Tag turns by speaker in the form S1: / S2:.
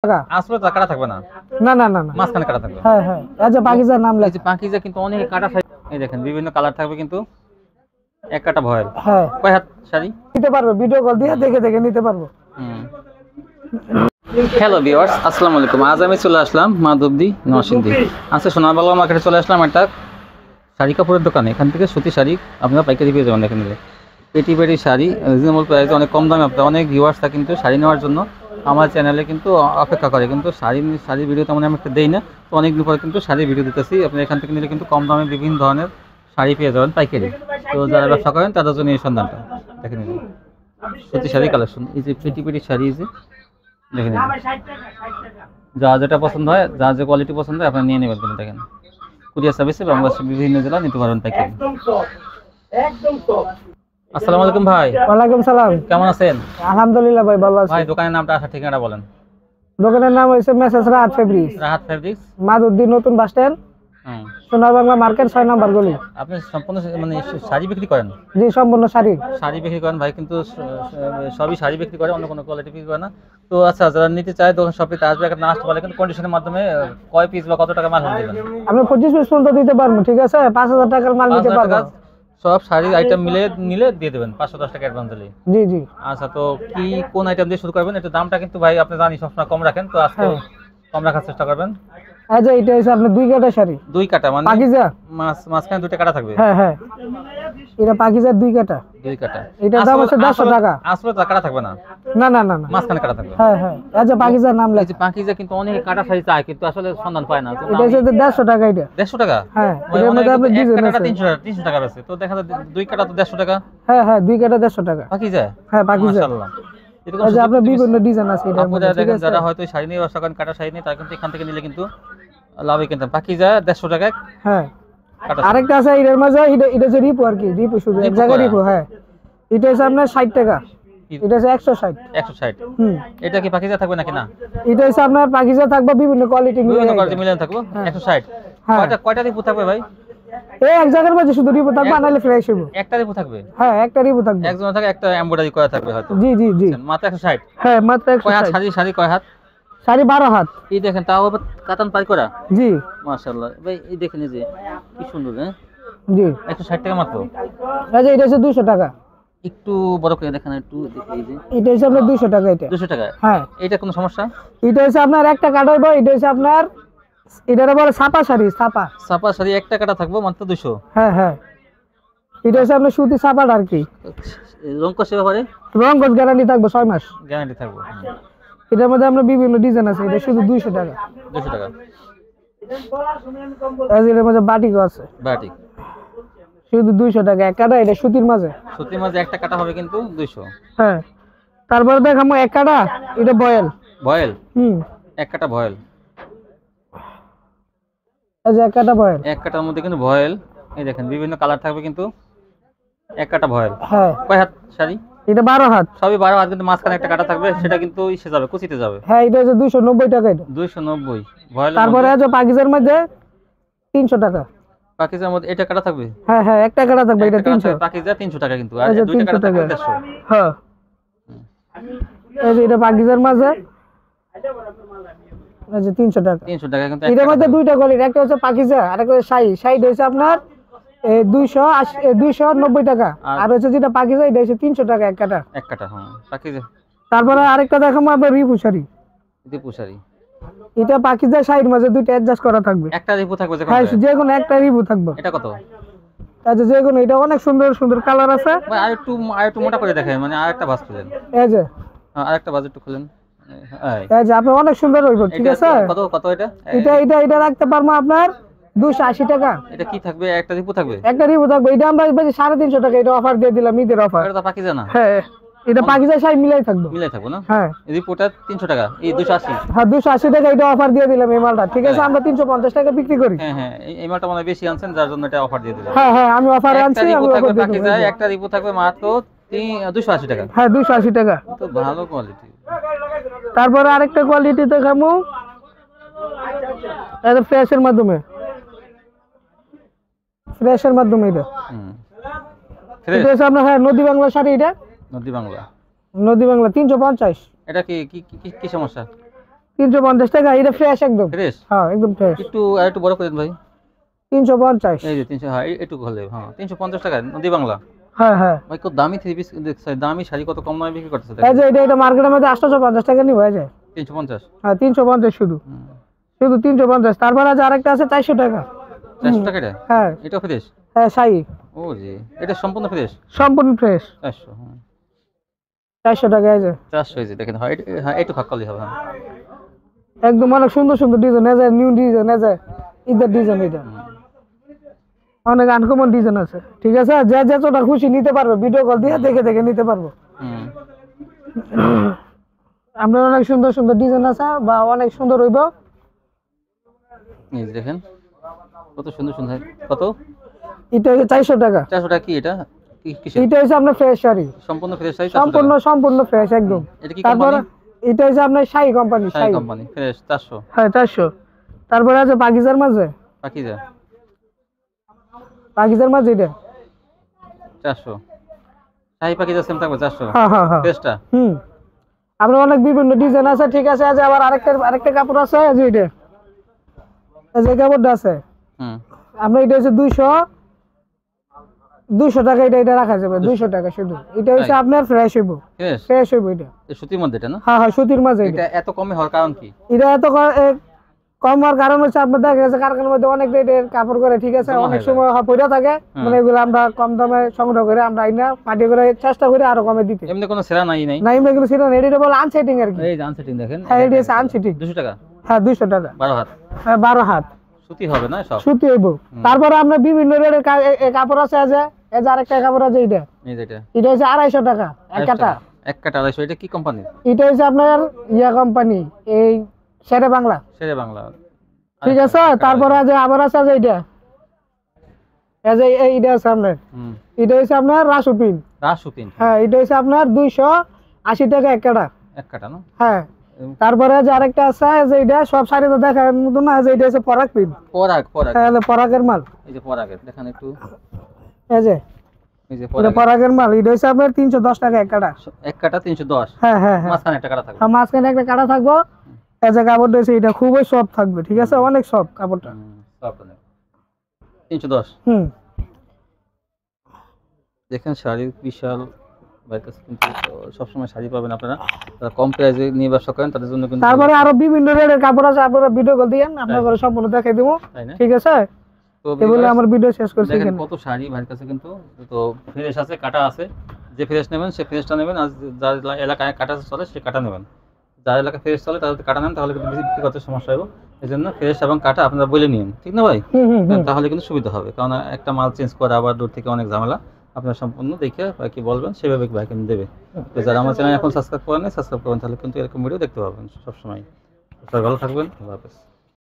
S1: টাকা
S2: আসলে তো কাটা থাকবে না,
S1: না না না না
S2: মাঝখানে কাটা থাকবে।
S1: হ্যাঁ হ্যাঁ আচ্ছা পাকিজার নাম
S2: এই
S1: লেখা।
S2: যে পাকিজা কিন্তু অনেক কাটা থাকে, এই দেখেন বিভিন্ন কালার থাকবে কিন্তু এক কাটা ভয়েল।
S1: হ্যাঁ
S2: কয় হাত শাড়ি?
S1: নিতে পারবো, ভিডিও কল দিয়ে দেখে দেখে নিতে পারবো।
S2: হ্যালো ভিউয়ার্স, আসসালামু আলাইকুম। আজ আমি চলে আসলাম মাধবদী নরসিংদী। আজকে সোনারবাংলা মার্কেটে চলে আসলাম একটা শাড়ি কাপড়ের দোকানে। এখান থেকে সুতি শাড়ি আপনারা পাইকারি পেয়ে যাবেন। এখানে পেটি পেটি শাড়ি রিজনেবল প্রাইসে অনেক কম দামে আপনারা, অনেক ভিউয়ার্সরা কিন্তু শাড়ি নেওয়ার জন্য আমার চ্যানেলে কিন্তু অপেক্ষা করে, কিন্তু শাড়ির ভিডিও তেমন আমি একটা দেই না। তো অনেকদিন পরে কিন্তু শাড়ির ভিডিও দিতেছি। আপনি এখান থেকে নিলে কিন্তু কম দামে বিভিন্ন ধরনের শাড়ি পেয়ে যাবেন পাইকারি। তো যারা ব্যবসা করেন তাদের জন্য এই সন্ধানটা দেখে নিন। সুতি শাড়ি কালেকশন, এই যে পেটি পেটি শাড়ি, এই যে দেখে নিন। যা যেটা পছন্দ হয়, যা যে কোয়ালিটি পছন্দ হয় আপনারা নিয়ে নেবেন। কিন্তু দেখেন কুরিয়ার সার্ভিসে বাংলাদেশের বিভিন্ন জেলা নিতে পারবেন পাইকারি। আসসালামু আলাইকুম ভাই।
S1: ওয়ালাইকুম সালাম।
S2: কেমন আছেন?
S1: আলহামদুলিল্লাহ ভাই, ভালো আছি।
S2: ভাই দোকানের নামটা, আসার ঠিকানাটা বলেন।
S1: দোকানের নাম হইছে message Rahat fabrics,
S2: Rahat fabrics,
S1: Madhabdi নতুন বাস স্ট্যান্ড, সোনারবাংলা মার্কেট 6 নম্বর গলি।
S2: আপনি সম্পূর্ণ মানে শাড়ি বিক্রি করেন?
S1: জি সম্পূর্ণ শাড়ি
S2: বিক্রি করেন ভাই, কিন্তু সবই শাড়ি বিক্রি করে, অন্য কোনো কোয়ালিটি বিক্রি করে না। তো আচ্ছা, যারা নিতে চায় দোকান শপে আসবে, একটা না আসতে পারলে কিন্তু কন্ডিশনের মাধ্যমে কয় পিস বা কত টাকা মাল দিবেন?
S1: আপনি 25 পিস পর্যন্ত দিতে পারবো, ঠিক আছে? 5000 টাকার মাল নিতে পারবো।
S2: সব শাড়ির আইটেম মিলে নিলে দিয়ে দেবেন 510 টাকা অ্যাডভান্স দিলে।
S1: জি জি।
S2: আচ্ছা, তো কি কোন আইটেম দিয়ে শুরু করবেন? একটু দামটা কিন্তু ভাই আপনি জানি সবসময় কম রাখেন, তো আজকে কম রাখার চেষ্টা করবেন।
S1: আচ্ছা, এটা হচ্ছে আপনার 2 কাটা শাড়ি।
S2: 2 কাটা মানে
S1: পাকিজা,
S2: মাঝখানে 2টা কাটা থাকবে?
S1: হ্যাঁ হ্যাঁ, এটা পাকিজার 2 কাটা।
S2: 2 কাটা,
S1: এটা দাম হচ্ছে 150 টাকা।
S2: আসলে তো কাটা থাকবে না,
S1: না না না না,
S2: মাঝখানে কাটা থাকবে।
S1: হ্যাঁ হ্যাঁ আচ্ছা, পাকিজার নাম
S2: এই
S1: লেখা।
S2: যে পাকিজা কিন্তু অনেক কাটা শাড়ি চায়, কিন্তু আসলে সন্ধান পায় না। তো
S1: এটা হচ্ছে 150 টাকা। এটা
S2: 150 টাকা?
S1: হ্যাঁ, এর মধ্যে আপনি ডিজাইন আছে।
S2: 300 টাকা বেচে, তো দেখা যায় 2 কাটা তো 150 টাকা।
S1: হ্যাঁ হ্যাঁ, 2 কাটা 150 টাকা
S2: পাকিজা,
S1: হ্যাঁ পাকিজা।
S2: মাশাআল্লাহ। এরকম
S1: আচ্ছা, আপনার বিভিন্ন ডিজাইন আছে এটার মধ্যে, ঠিক
S2: দেখেন
S1: আছে?
S2: যারা হয়তো শাড়ি নিয়ে ব্যবসা করেন, কাটা শাড়ি নিয়ে, তারা কিন্তু এখান থেকে নিলে কিন্তু লাভই কিনতেন। পাকিজা 150 টাকায়
S1: হ্যাঁ।
S2: কাটা।
S1: আরেকটা আছে এর মাঝে, এটা যে রিপো আর কি, রিপো শুধু এক জায়গায় রিপো। হ্যাঁ, এটা হচ্ছে আপনার 60 টাকা, এটা হচ্ছে 160।
S2: 160।
S1: হুম,
S2: এটা কি পাকিজা থাকবে নাকি না?
S1: এটা হচ্ছে আপনার পাকিজা থাকবে, বিভিন্ন কোয়ালিটি মিলে।
S2: বিভিন্ন কোয়ালিটি মিলে থাকবে 160।
S1: হ্যাঁ।
S2: কয়টা রিপু থাকবে ভাই?
S1: এই এক জায়গার মাঝে শুধু রিপো থাকবে, আনালে ফ্রেশ হবে।
S2: একটা রিপু থাকবে?
S1: হ্যাঁ, একটা রিপো থাকবে।
S2: একজন থাকে, একটা এমব্রয়ডারি করা থাকবে হয়তো।
S1: জি জি জি।
S2: মাত্র 160?
S1: হ্যাঁ মাত্র
S2: কয় হাত
S1: 160।
S2: শাড়ি কয় হাত?
S1: শাড়ি 12 হাত।
S2: এই দেখেন, তাও আবার কাতান পাই করা।
S1: জি
S2: মাশাআল্লাহ ভাই, এই দেখেন, এই যে কি সুন্দর। হ্যাঁ
S1: জি।
S2: 160 টাকা মাত্র।
S1: আচ্ছা, এটা হচ্ছে 200 টাকা।
S2: একটু বড় করে দেখেন, একটু এই যে
S1: এটা হচ্ছে আপনার 200 টাকা। এটা
S2: 200 টাকা?
S1: হ্যাঁ।
S2: এটা কোনো সমস্যা?
S1: এটা হচ্ছে আপনার একটা কাটা হইব। এটা হচ্ছে আপনার, এটারে বলে ছাপা শাড়ি, ছাপা।
S2: ছাপা শাড়ি একটা কাটা থাকবো মাত্র 200?
S1: হ্যাঁ হ্যাঁ, এটা হচ্ছে আপনার সুতি ছাপাটা আর কি।
S2: রং কষে ব্যাপারে
S1: রং কোচ গ্যারান্টি থাকবে 6 মাস।
S2: গ্যারান্টি থাকবে।
S1: এটার মধ্যে আমরা বিভিন্ন ডিজাইন আছে। এটা শুধু 200 টাকা।
S2: 200 টাকা।
S1: এর মধ্যে বাটিকও আছে,
S2: বাটিক
S1: শুধু 200 টাকা এক কাটা। এটা সুতির মাঝে,
S2: সুতির মাঝে একটা কাটা হবে কিন্তু 200।
S1: হ্যাঁ। তারপরে দেখাবো এক কাটা, এটা বয়েল।
S2: ভয়েল?
S1: হুম,
S2: এক কাটা ভয়েল।
S1: এই যে এক কাটা বয়েল।
S2: এক কাটার মধ্যে কিন্তু ভয়েল, এই দেখেন বিভিন্ন কালার থাকবে কিন্তু এক কাটা ভয়েল।
S1: হ্যাঁ।
S2: কয় হাত শাড়ি?
S1: এটা 12 হাত।
S2: সবই 12 হাত, কিন্তু মাঝখানে একটা কাটা থাকবে, সেটা কিন্তু ইসে যাবে, কুচিতে যাবে।
S1: হ্যাঁ, এটা হচ্ছে 290 টাকা। এটা
S2: 290 ভয়েল।
S1: তারপরে আছে পাকিজার মধ্যে 300 টাকা।
S2: পাকিজার মধ্যে এটা কাটা থাকবে?
S1: হ্যাঁ হ্যাঁ, একটা কাটা থাকবে, এটা 300।
S2: পাকিজা 300 টাকা কিন্তু, আর
S1: এই যে
S2: 2টা কাটা
S1: 300
S2: থাকবে
S1: টাকা।
S2: 150।
S1: হ্যাঁ, এই যে এটা পাকিজার মাঝে, এই যে 300 টাকা।
S2: 300 টাকা কিন্তু।
S1: এটার মধ্যে দুইটা কোয়ালিটি, একটা হচ্ছে পাকিজা আর একটা হচ্ছে শাড়ি। শাড়ি হচ্ছে আপনার 290 টাকা, আর হচ্ছে যেটা পাকিজা এটা হচ্ছে 300 টাকা এক কাটা।
S2: এক কাটা, হ্যাঁ পাকিজা।
S1: তারপরে আরেকটা দেখাবো আপনার রিপু শাড়ি।
S2: রিপু শাড়ি,
S1: এটা পাকিজা শাড়ির মাঝে দুইটা অ্যাডজাস্ট করা থাকবে।
S2: একটা রিপু থাকবে যে?
S1: হ্যাঁ, যে কোনো একটা রিপু থাকবে।
S2: এটা কত?
S1: আচ্ছা, যে কোনো, এটা অনেক সুন্দর সুন্দর কালার আছে।
S2: ভাই আরেকটু মোটা করে দেখেন, মানে আরেকটা ভাঁজ খুলেন।
S1: এই যে
S2: আরেকটা ভাঁজ একটু খুলেন।
S1: এই যে আপনি অনেক সুন্দর হইব, ঠিক আছে?
S2: কত কত এটা?
S1: এটা রাখতে পারবো আপনার 280 টাকা।
S2: এটা কি থাকবে? একটা রিপু থাকবে?
S1: একটা রিপু থাকবে। এটা আমরা 350 টাকা, এটা অফার দিয়ে দিলাম, ঈদের অফার।
S2: এটা তো পাকিজা না?
S1: হ্যাঁ, এটা পাকিজা শাড়ি মিলাই থাকবে।
S2: মিলাই থাকবো না?
S1: হ্যাঁ।
S2: রিপুটা 300 টাকা, এই 280।
S1: হ্যাঁ, 280 টাকা এটা অফার দিয়ে দিলাম এই মালটা, ঠিক আছে? আমরা 350 টাকা বিক্রি করি।
S2: হ্যাঁ হ্যাঁ, এই মালটা মানে বেশি আনছেন, যার জন্য এটা অফার দিয়ে দিলাম।
S1: হ্যাঁ হ্যাঁ, আমি অফার আনছি। আমি অফার দিয়ে
S2: পাকিজা
S1: দিলাম।
S2: একটা রিপু থাকবে মাত্র 280 টাকা।
S1: হ্যাঁ, 280 টাকা।
S2: তো ভালো কোয়ালিটি।
S1: তারপরে আরেকটা কোয়ালিটি দেখাবো, এটা ফ্রেশের মাধ্যমে, ফ্রেশের মাধ্যমে। এটা এটা হচ্ছে আপনার, হ্যাঁ, নদী বাংলা শাড়ি। এটা
S2: নদী বাংলা?
S1: নদী বাংলা 350।
S2: এটা কি কি কি সমস্যা?
S1: 350 টাকা, এটা ফ্রেশ একদম।
S2: ফ্রেশ
S1: হ্যাঁ একদম ফ্রেশ।
S2: একটু আর একটু বড় করে দেন ভাই।
S1: 350।
S2: এই যে 300, হ্যাঁ একটু হলে, হ্যাঁ 350 টাকা নদী বাংলা।
S1: হ্যাঁ হ্যাঁ,
S2: ভাই কত দামি থ্রি পিস দেখছে, দামি শাড়ি কত কম দামে বিক্রি করতেছে
S1: এই যে এটা মার্কেটের মধ্যে 850 টাকা নিব, এই যে
S2: 350।
S1: হ্যাঁ 350 শুধু 350। তারপর আছে আরেকটা আছে 400 টাকা।
S2: 400 টাকা এটা?
S1: হ্যাঁ
S2: এটা ফ্রেশ?
S1: হ্যাঁ শাড়ি
S2: ও জি, এটা সম্পূর্ণ ফ্রেশ?
S1: সম্পূর্ণ ফ্রেশ।
S2: 400, হ্যাঁ
S1: 400 টাকা, এই যে
S2: 400 এই যে দেখেন, হ্যাঁ হ্যাঁ একটু ফাঁক করলেই হবে, হ্যাঁ।
S1: একদম অনেক সুন্দর সুন্দর ডিজাইন, এই যে নিউ ডিজাইন, এই যে ঈদের ডিজাইন, এটা অনেক আনকমন ডিজাইন আছে। ঠিক আছে, যে যতটা খুশি নিতে পারবে, ভিডিও কল দিয়ে দেখে দেখে নিতে পারবো।
S2: হুম
S1: আপনার অনেক সুন্দর সুন্দর ডিজাইন আছে, বা অনেক সুন্দর হইব।
S2: এই যে দেখেন কত সুন্দর সুন্দর। কত?
S1: এটা হচ্ছে 400 টাকা।
S2: 400 টাকা কি এটা? কি কিসের?
S1: এটা হচ্ছে আপনার ফ্রেশ শাড়ি,
S2: সম্পূর্ণ ফ্রেশ শাড়ি?
S1: সম্পূর্ণ ফ্রেশ একদম।
S2: এটা কি
S1: তারপর
S2: কোম্পানি?
S1: এটা হচ্ছে আপনার sari company,
S2: sari
S1: sari
S2: company, fresh 400।
S1: হ্যাঁ 400। তারপরে আছে পাকিজার মাঝে,
S2: পাকিজা
S1: এটা
S2: 400। শাড়ি পাকিজা সেম থাকবে 400?
S1: হ্যাঁ হ্যাঁ হ্যাঁ।
S2: ফ্রেশটা?
S1: আপনার অনেক বিভিন্ন ডিজাইন আছে। ঠিক আছে, আজ আবার আরেকটা কাপড় আছে, এই যে এটা, এই যে কাপড়টা আছে
S2: হুম
S1: আপনার, এটা হচ্ছে 200 টাকা। এটা রাখা যাবে 200 টাকা শুধু। এটা হচ্ছে আপনার ফ্রেশ হইব,
S2: ফ্রেশ?
S1: ফ্রেশ হইব এটা।
S2: এই সুতির মধ্যে এটা না?
S1: হ্যাঁ হ্যাঁ, সুতির মাঝে
S2: এটা এত কমে হওয়ার কারণ কি?
S1: এটা এত কম হওয়ার কারণ হচ্ছে আপনার দেখা গেছে কারখানার মধ্যে অনেক রেটের কাপড় করে। ঠিক আছে,
S2: জমা
S1: অনেক
S2: হয়ে
S1: সময় পড়ে থাকে, মানে এগুলো আমরা কম দামে সংগ্রহ করে আমরা আইনা পার্টি করে চেষ্টা করি আরো কমে দিতে।
S2: এমনি কোনো সেরা নাই?
S1: না এমনি এগুলো ছিল না, এটা বলে আনসেটিং আর কি।
S2: এই যে আনসেটিং দেখেন,
S1: হ্যাঁ এটা হচ্ছে আনসেটিং।
S2: 200 টাকা?
S1: হ্যাঁ 200 টাকা।
S2: 12 হাত?
S1: হ্যাঁ 12 হাত
S2: সুতি হবে না সব?
S1: সুতি হইব। তারপরে আপনার বিভিন্ন রেটের কাপড় আছে, এই যে আরেকটা কাপড় আছে, এটা
S2: এই যে এটা
S1: হচ্ছে 250 টাকা এক কাটা।
S2: এক কাটা 250। এটা কি কোম্পানি?
S1: এটা হচ্ছে আপনার কোম্পানি, এই শেরে বাংলা।
S2: শেরে বাংলা।
S1: ঠিক আছে, তারপরে আবার আছে যে এটা, এই যে এইটা আছে আপনার, এটা হচ্ছে আপনার রাসুপিন।
S2: রাসুপিন?
S1: হ্যাঁ এটা হচ্ছে আপনার 280 টাকা এক কাটা।
S2: এক কাটা না?
S1: হ্যাঁ। তারপরে যে আরেকটা আছে, যে এটা সব শাড়িতে দেখার মতো না, যে এটা হচ্ছে পরাগ পিন।
S2: পরাগ?
S1: হ্যাঁ পরাগের মাল।
S2: এই যে পরাগের দেখেন একটু,
S1: এই যে
S2: এই যে
S1: এটা পরাগের মাল। এটা হচ্ছে আপনার 310 টাকা এক কাটা।
S2: এক কাটা 310?
S1: হ্যাঁ হ্যাঁ হ্যাঁ।
S2: মাঝখানে একটা কাটা থাকবে?
S1: হ্যাঁ মাঝখানে একটা কাটা থাকবো। এই যে কাপড়টা হচ্ছে এটা খুবই সফট থাকবে। ঠিক আছে, অনেক সফট কাপড়টা।
S2: সব 310। দেখেন শাড়ি বিশাল ভাইয়ের কাছে কিন্তু সবসময় শাড়ি পাবেন আপনারা, যারা কম প্রাইসে নিয়ে ব্যবসা করেন তাদের জন্য কিন্তু।
S1: তারপরে আরো বিভিন্ন রেটের কাপড় আছে, আপনারা ভিডিও কল দিয়েন, আপনাদের সম্পূর্ণ দেখাই দেবো।
S2: তাই না?
S1: ঠিক আছে,
S2: তো
S1: এগুলো আমার ভিডিও শেষ করছি।
S2: দেখেন কত শাড়ি ভাইয়ের কাছে কিন্তু, তো ফ্রেশ আছে, কাটা আছে। যে ফ্রেশ নেবেন সে ফ্রেশটা নেবেন, আর যার এলাকায় কাটা চলে সে কাটা নেবেন। যার এলাকায় ফ্রেশ চলে তাদের কাটা নেন, তাহলে কিন্তু বিক্রি করতে সমস্যা হবে। এই জন্য ফ্রেশ এবং কাটা আপনারা বলে নিন, ঠিক না ভাই? তাহলে কিন্তু সুবিধা হবে, কারণ একটা মাল চেঞ্জ করে আবার দূর থেকে অনেক ঝামেলা। আপনারা সম্পূর্ণ দেখে কি বলবেন সেভাবে ভাই কিন্তু দেবে। তো যারা আমার চ্যানেল এখন সাবস্ক্রাইব করেন, সাবস্ক্রাইব করেন, তাহলে কিন্তু এরকম ভিডিও দেখতে পাবেন সবসময়। সবাই ভালো থাকবেন, আল্লাহ হাফেজ।